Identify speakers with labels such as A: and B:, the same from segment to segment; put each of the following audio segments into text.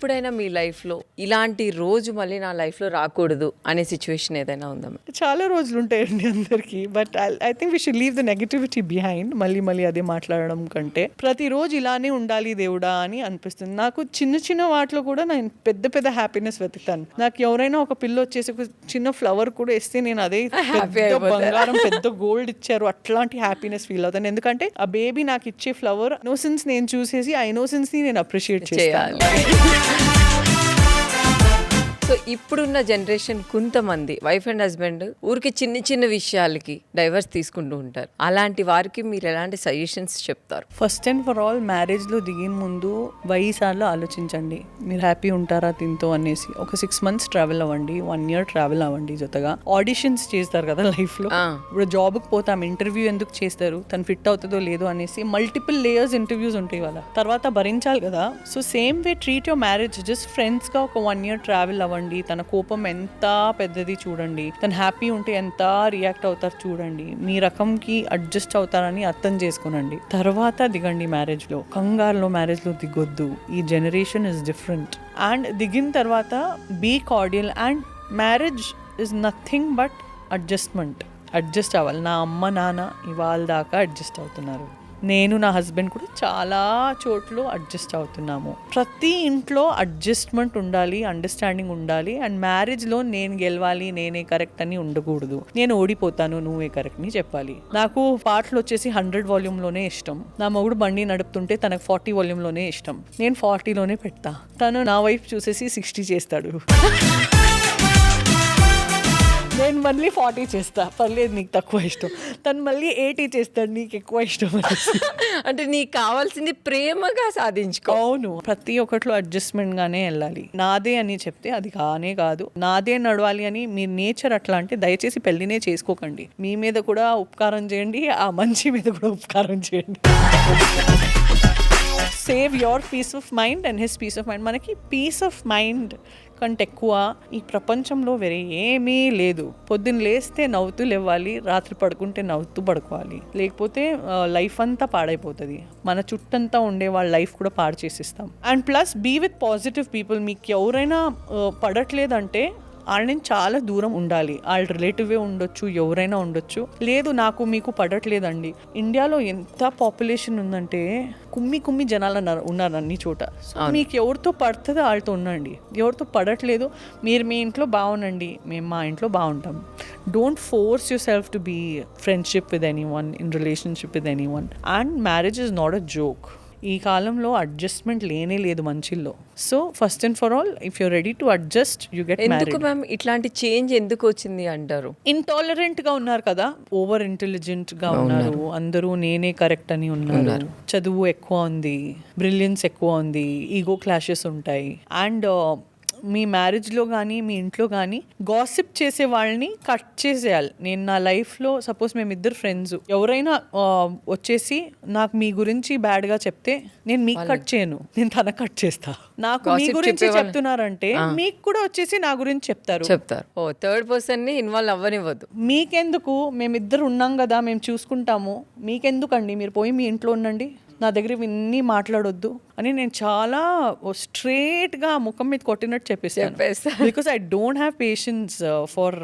A: ఎప్పుడైనా మీ లైఫ్లో ఇలాంటి రోజు మళ్ళీ నా లైఫ్లో రాకూడదు అనే సిచ్యువేషన్ ఏదైనా ఉందా?
B: చాలా రోజులు ఉంటాయండి అందరికీ. But I think we should leave the negativity behind. మళ్ళీ అదే మాట్లాడడం కంటే ప్రతిరోజు ఇలానే ఉండాలి దేవుడా అని అనిపిస్తుంది నాకు. చిన్న చిన్న వాటిలో కూడా నేను పెద్ద హ్యాపీనెస్ వెతుకుతాను. నాకు ఎవరైనా ఒక పిల్ల వచ్చేసి ఒక చిన్న ఫ్లవర్ కూడా ఇస్తే నేను అదే పెద్ద బంగారం పెద్ద గోల్డ్ ఇచ్చారు అట్లాంటి హ్యాపీనెస్ ఫీల్ అవుతాను. ఎందుకంటే ఆ బేబీ నాకు ఇచ్చే ఫ్లవర్ ఇన్నోసెన్స్ నేను చూసేసి ఆ ఇన్నోసెన్స్ ని నేను అప్రిషియేట్ చేయాలి.
A: సో ఇప్పుడున్న జనరేషన్ కొంతమంది వైఫ్ అండ్ హస్బెండ్ ఊరికి చిన్న చిన్న విషయాలకి డైవర్స్ తీసుకుంటూ ఉంటారు. అలాంటి వారికి మీరు ఎలాంటి సజెషన్స్ చెప్తారు?
B: ఫస్ట్ అండ్ ఫర్ ఆల్ మ్యారేజ్లో దిగిన ముందు 1000 సార్లు ఆలోచించండి మీరు హ్యాపీ ఉంటారా దీంతో అనేసి. ఒక 6 months ట్రావెల్ అవ్వండి, 1 year ట్రావెల్ అవ్వండి. జొత్తగా ఆడిషన్స్ చేస్తారు కదా లైఫ్లో. ఇప్పుడు జాబ్కి పోతాం, ఇంటర్వ్యూ ఎందుకు చేస్తారు, తను ఫిట్ అవుతుందో లేదో అనేసి మల్టిపుల్ లేయర్స్ ఇంటర్వ్యూస్ ఉంటాయి వాళ్ళ తర్వాత భరించాలి కదా. So same way treat your marriage. Just ఫ్రెండ్స్గా ఒక 1 year ట్రావెల్ అవ్వండి. తన కోపం ఎంత పెద్దది చూడండి, తను హ్యాపీ ఉంటే ఎంత రియాక్ట్ అవుతారు చూడండి. మీ రకంకి అడ్జస్ట్ అవుతారని అర్థం చేసుకునండి. తర్వాత దిగండి మ్యారేజ్లో. కంగారులో మ్యారేజ్లో దిగొద్దు. ఈ జనరేషన్ ఇస్ డిఫరెంట్. అండ్ దిగిన తర్వాత be cordial. And marriage is nothing but adjustment. Adjust అవ్వాలి. నా అమ్మ నాన్న ఇవాళ దాకా అడ్జస్ట్ అవుతున్నారు. నేను నా హస్బెండ్ కూడా చాలా చోట్ల అడ్జస్ట్ అవుతున్నాము. ప్రతి ఇంట్లో అడ్జస్ట్మెంట్ ఉండాలి, అండర్స్టాండింగ్ ఉండాలి. అండ్ మ్యారేజ్లో నేను గెలవాలి, నేనే కరెక్ట్ అని ఉండకూడదు. నేను ఓడిపోతాను, నువ్వే కరెక్ట్ అని చెప్పాలి. నాకు పాటలు వచ్చేసి 100 volumeలోనే ఇష్టం. నా మొగుడు బండి నడుపుతుంటే తనకు 40 volumeలోనే ఇష్టం. నేను 40లోనే పెడతా. తను నా వైపు చూసేసి 60 చేస్తాడు. నేను మళ్ళీ 40 చేస్తా, పర్లేదు నీకు తక్కువ ఇష్టం. తను మళ్ళీ 80 చేస్తాడు, నీకు ఎక్కువ ఇష్టం అనేసి.
A: అంటే నీకు కావాల్సింది ప్రేమగా సాధించుకో.
B: అవును, ప్రతి ఒక్కట్లో అడ్జస్ట్మెంట్ గానే వెళ్ళాలి. నాదే అని చెప్తే అది కానే కాదు. నాదే నడవాలి అని మీ నేచర్ అట్లా అంటే దయచేసి పెళ్లినే చేసుకోకండి. మీ మీద కూడా ఉపకారం చేయండి, ఆ మనిషి మీద కూడా ఉపకారం చేయండి. Save your peace of mind and his peace of mind. మనకి పీస్ ఆఫ్ మైండ్ కంటే ఎక్కువ ఈ ప్రపంచంలో వేరే ఏమీ లేదు. పొద్దున్న లేస్తే నవ్వుతూ లేవాలి, రాత్రి పడుకుంటే నవ్వుతూ పడుకోవాలి. లేకపోతే లైఫ్ అంతా పాడైపోతుంది. మన చుట్టంతా ఉండే వాళ్ళ లైఫ్ కూడా పాడు చేసిస్తాం. And plus be with positive people. మీకు ఎవరైనా పడట్లేదంటే వాళ్ళ నుంచి చాలా దూరం ఉండాలి. వాళ్ళ రిలేటివే ఉండొచ్చు, ఎవరైనా ఉండొచ్చు. లేదు నాకు మీకు పడట్లేదండి. ఇండియాలో ఎంత పాపులేషన్ ఉందంటే కుమ్మి జనాలు ఉన్నారు అన్ని చోట. మీకు ఎవరితో పడుతుందో వాళ్ళతో ఉండండి. ఎవరితో పడట్లేదు మీరు మీ ఇంట్లో బాగుండండి, మేము మా ఇంట్లో బాగుంటాం. Don't force yourself to be friendship with anyone, in relationship with anyone. And marriage is not a joke. ఈ కాలంలో అడ్జస్ట్మెంట్ లేనే లేదు మనుషుల్లో. So first and for all if you ready to adjust you get married.
A: ఎందుకు ma'am ఇట్లాంటి change ఎందుకు వచ్చింది అంటారు?
B: ఇంటాలరెంట్ గా ఉన్నారు కదా, ఓవర్ ఇంటెలిజెంట్ గా ఉన్నారు అందరూ. నేనే కరెక్ట్ అని ఉన్నారు. చదువు ఎక్కువ ఉంది, బ్రిలియన్స్ ఎక్కువ ఉంది, ఈగో క్లాషెస్ ఉంటాయి. అండ్ మీ మ్యారేజ్లో కానీ మీ ఇంట్లో కానీ గాసిప్ చేసే వాళ్ళని కట్ చేసేయాలి. నేను నా లైఫ్లో సపోజ్ మేమిద్దరు ఫ్రెండ్స్, ఎవరైనా వచ్చేసి నాకు మీ గురించి బ్యాడ్గా చెప్తే నేను మీకు కట్ చేయను, నేను తన కట్ చేస్తా. నాకు మీ గురించి చెప్తున్నారంటే మీకు కూడా వచ్చేసి నా గురించి చెప్తారు.
A: ఓ థర్డ్ పర్సన్ ని ఇన్వాల్వ్ అవ్వనివ్వద్దు.
B: మీకెందుకు, మేమిద్దరు ఉన్నాం కదా, మేము చూసుకుంటాము, మీకెందుకండి, మీరు పోయి మీ ఇంట్లో ఉండండి, నా దగ్గర ఇవన్నీ మాట్లాడొద్దు అని నేను చాలా స్ట్రేట్గా ముఖం మీద కొట్టినట్టు చెప్పేస్తాను. Because I don't have patience for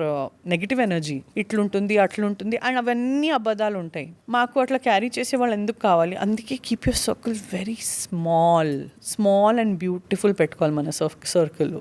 B: negative energy. ఇట్లుంటుంది అట్లుంటుంది అండ్ అవన్నీ అబద్ధాలు ఉంటాయి. మాకు అట్లా క్యారీ చేసే వాళ్ళు ఎందుకు కావాలి? అందుకే keep your circle very small and beautiful పెట్టుకోవాలి మన సర్కిల్.